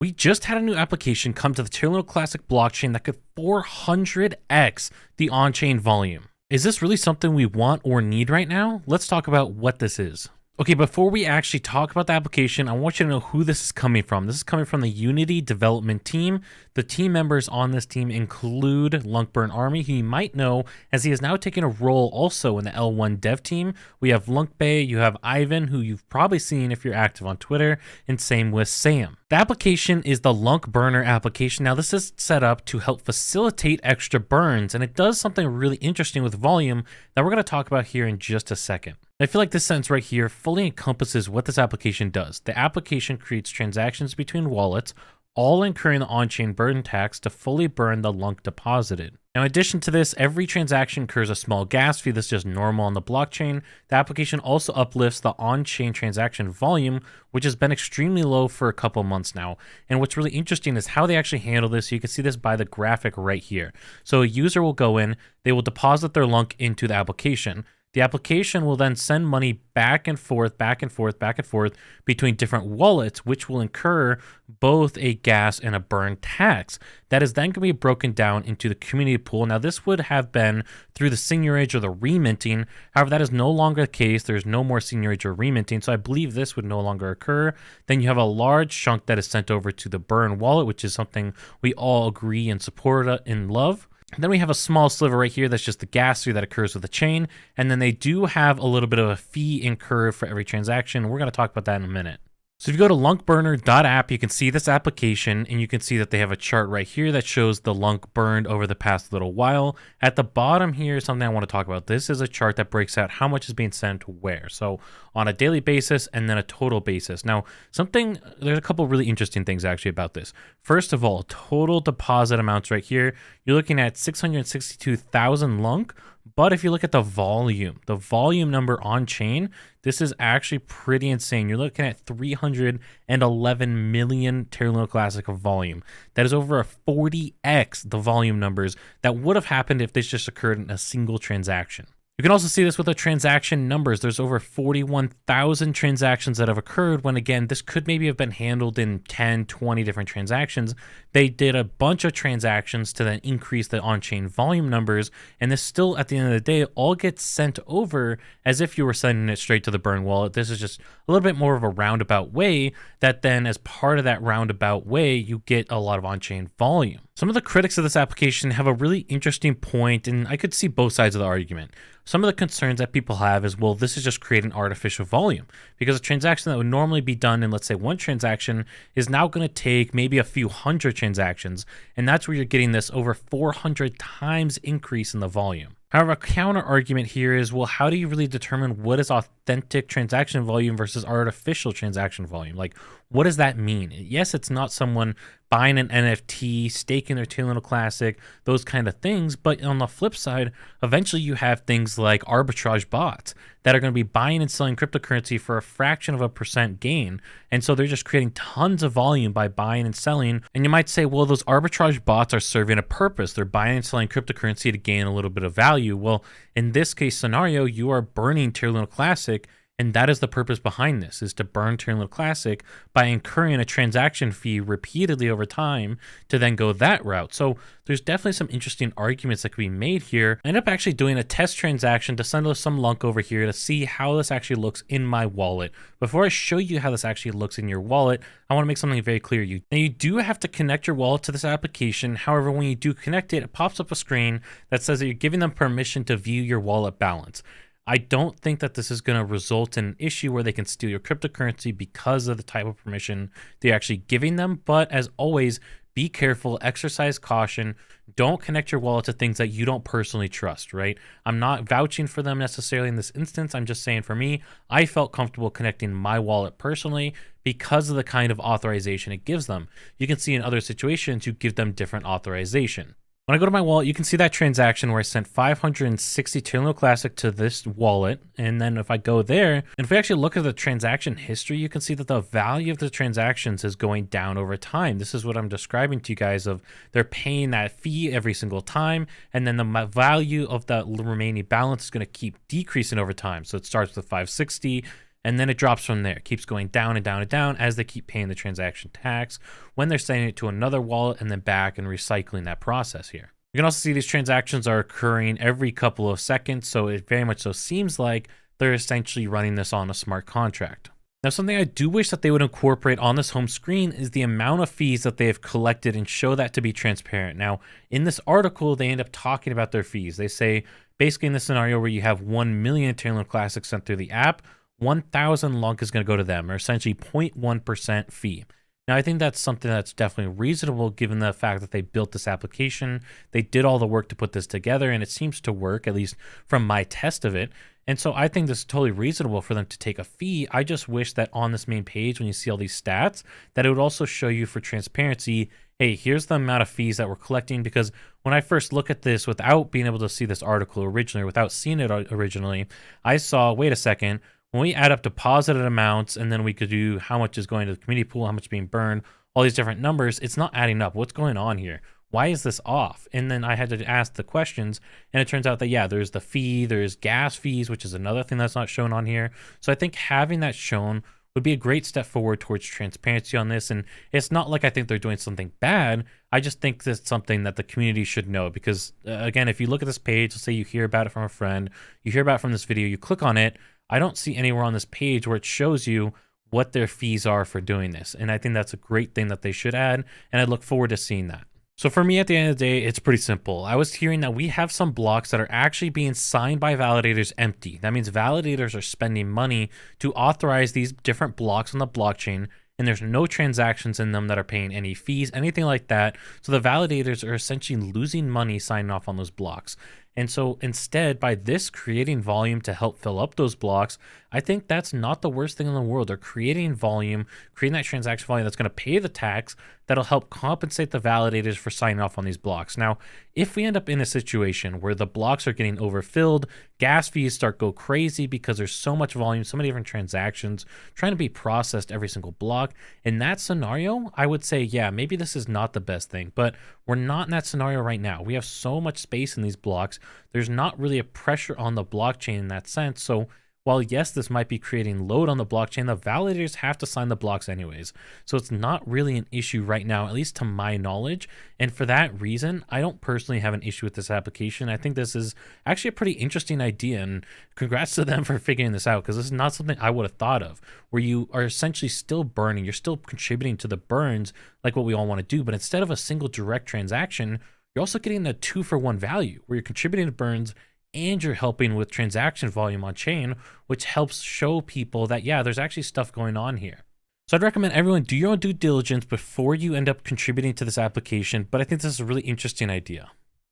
We just had a new application come to the Terra Luna Classic blockchain that could 400x the on-chain volume. Is this really something we want or need right now? Let's talk about what this is. Okay, before we actually talk about the application, I want you to know who this is coming from. This is coming from the Unity development team. The team members on this team include LUNC Army, who you might know as he is now taking a role also in the L1 dev team. We have LUNC Bay, you have Ivan, who you've probably seen if you're active on Twitter, and same with Sam. The application is the LUNC Burner application. Now, this is set up to help facilitate extra burns, and it does something really interesting with volume that we're going to talk about here in just a second. I feel like this sentence right here fully encompasses what this application does. The application creates transactions between wallets, all incurring the on-chain burn tax to fully burn the LUNC deposited. Now, in addition to this, every transaction incurs a small gas fee that's just normal on the blockchain. The application also uplifts the on-chain transaction volume, which has been extremely low for a couple months now. And what's really interesting is how they actually handle this. You can see this by the graphic right here. So a user will go in, they will deposit their LUNC into the application. The application will then send money back and forth between different wallets, which will incur both a gas and a burn tax. That is then going to be broken down into the community pool. Now, this would have been through the seigniorage or the reminting. However, that is no longer the case. There's no more seigniorage or reminting, so I believe this would no longer occur. Then you have a large chunk that is sent over to the burn wallet, which is something we all agree and support and love. Then we have a small sliver right here that's just the gas fee that occurs with the chain. And then they do have a little bit of a fee incurred for every transaction. We're going to talk about that in a minute. So if you go to luncburner.app, you can see this application, and you can see that they have a chart right here that shows the LUNC burned over the past little while. At the bottom here is something I want to talk about. This is a chart that breaks out how much is being sent where. So on a daily basis and then a total basis. Now, there's a couple really interesting things actually about this. First of all, total deposit amounts right here, you're looking at 662,000 LUNC. But if you look at the volume number on chain, this is actually pretty insane. You're looking at 311 million Terra Luna Classic of volume. That is over a 40x the volume numbers that would have happened if this just occurred in a single transaction. You can also see this with the transaction numbers. There's over 41,000 transactions that have occurred when, again, this could maybe have been handled in 10, 20 different transactions. They did a bunch of transactions to then increase the on-chain volume numbers, and this still, at the end of the day, all gets sent over as if you were sending it straight to the burn wallet. This is just a little bit more of a roundabout way that then, as part of that roundabout way, you get a lot of on-chain volume. Some of the critics of this application have a really interesting point, and I could see both sides of the argument. Some of the concerns that people have is, well, this is just creating artificial volume, because a transaction that would normally be done in, let's say, one transaction is now going to take maybe a few hundred transactions, and that's where you're getting this over 400 times increase in the volume. However, a counter argument here is, well, how do you really determine what is authentic transaction volume versus artificial transaction volume? Like, what does that mean? Yes, it's not someone buying an NFT, staking their Terra Luna Classic, those kind of things. But on the flip side, eventually you have things like arbitrage bots that are going to be buying and selling cryptocurrency for a fraction of a percent gain. And so they're just creating tons of volume by buying and selling. And you might say, well, those arbitrage bots are serving a purpose. They're buying and selling cryptocurrency to gain a little bit of value. Well, in this case scenario, you are burning Terra Luna Classic. And that is the purpose behind this, is to burn Terra Luna Classic by incurring a transaction fee repeatedly over time to then go that route. So there's definitely some interesting arguments that could be made here. I ended up actually doing a test transaction to send some LUNC over here to see how this actually looks in my wallet. Before I show you how this actually looks in your wallet, I want to make something very clear. Now, you do have to connect your wallet to this application. However, when you do connect it, it pops up a screen that says that you're giving them permission to view your wallet balance. I don't think that this is going to result in an issue where they can steal your cryptocurrency because of the type of permission they're actually giving them. But as always, be careful, exercise caution. Don't connect your wallet to things that you don't personally trust, right? I'm not vouching for them necessarily in this instance. I'm just saying, for me, I felt comfortable connecting my wallet personally because of the kind of authorization it gives them. You can see in other situations, you give them different authorization. When I go to my wallet, you can see that transaction where I sent 560 Terra Luna Classic to this wallet. And then if I go there, and if we actually look at the transaction history, you can see that the value of the transactions is going down over time. This is what I'm describing to you guys of they're paying that fee every single time. And then the value of the remaining balance is going to keep decreasing over time. So it starts with 560. And then it drops from there. It keeps going down and down and down as they keep paying the transaction tax when they're sending it to another wallet and then back and recycling that process here. You can also see these transactions are occurring every couple of seconds, so it very much so seems like they're essentially running this on a smart contract. Now, something I do wish that they would incorporate on this home screen is the amount of fees that they have collected and show that to be transparent. Now, in this article, they end up talking about their fees. They say, basically in this scenario where you have 1 million Terra Luna Classic sent through the app, 1,000 LUNC is going to go to them, or essentially 0.1% fee. Now, I think that's something that's definitely reasonable given the fact that they built this application. They did all the work to put this together, and it seems to work, at least from my test of it. And so I think this is totally reasonable for them to take a fee. I just wish that on this main page, when you see all these stats, that it would also show you for transparency, hey, here's the amount of fees that we're collecting. Because when I first look at this without being able to see this article originally, or without seeing it originally, I saw, wait a second, when we add up deposited amounts and then we could do how much is going to the community pool, how much is being burned, all these different numbers, it's not adding up. What's going on here? Why is this off? And then I had to ask the questions, and it turns out that, yeah, there's the fee, there's gas fees, which is another thing that's not shown on here. So I think having that shown would be a great step forward towards transparency on this. And it's not like I think they're doing something bad. I just think that's something that the community should know because, again, if you look at this page, let's say you hear about it from a friend, you hear about it from this video, you click on it, I don't see anywhere on this page where it shows you what their fees are for doing this. And I think that's a great thing that they should add, and I look forward to seeing that. So for me, at the end of the day, it's pretty simple. I was hearing that we have some blocks that are actually being signed by validators empty. That means validators are spending money to authorize these different blocks on the blockchain, and there's no transactions in them that are paying any fees, anything like that. So the validators are essentially losing money signing off on those blocks. And so instead, by this creating volume to help fill up those blocks, I think that's not the worst thing in the world. They're creating volume, creating that transaction volume that's going to pay the tax that'll help compensate the validators for signing off on these blocks. Now, if we end up in a situation where the blocks are getting overfilled, gas fees start go crazy because there's so much volume, so many different transactions trying to be processed every single block. In that scenario, I would say, yeah, maybe this is not the best thing, but we're not in that scenario right now. We have so much space in these blocks. There's not really a pressure on the blockchain in that sense. So while yes, this might be creating load on the blockchain, the validators have to sign the blocks anyways. So it's not really an issue right now, at least to my knowledge. And for that reason, I don't personally have an issue with this application. I think this is actually a pretty interesting idea, and congrats to them for figuring this out, because this is not something I would have thought of, where you are essentially still burning, you're still contributing to the burns like what we all want to do, but instead of a single direct transaction, you're also getting a 2-for-1 value where you're contributing to burns and you're helping with transaction volume on chain, which helps show people that, yeah, there's actually stuff going on here. So I'd recommend everyone do your own due diligence before you end up contributing to this application, but I think this is a really interesting idea.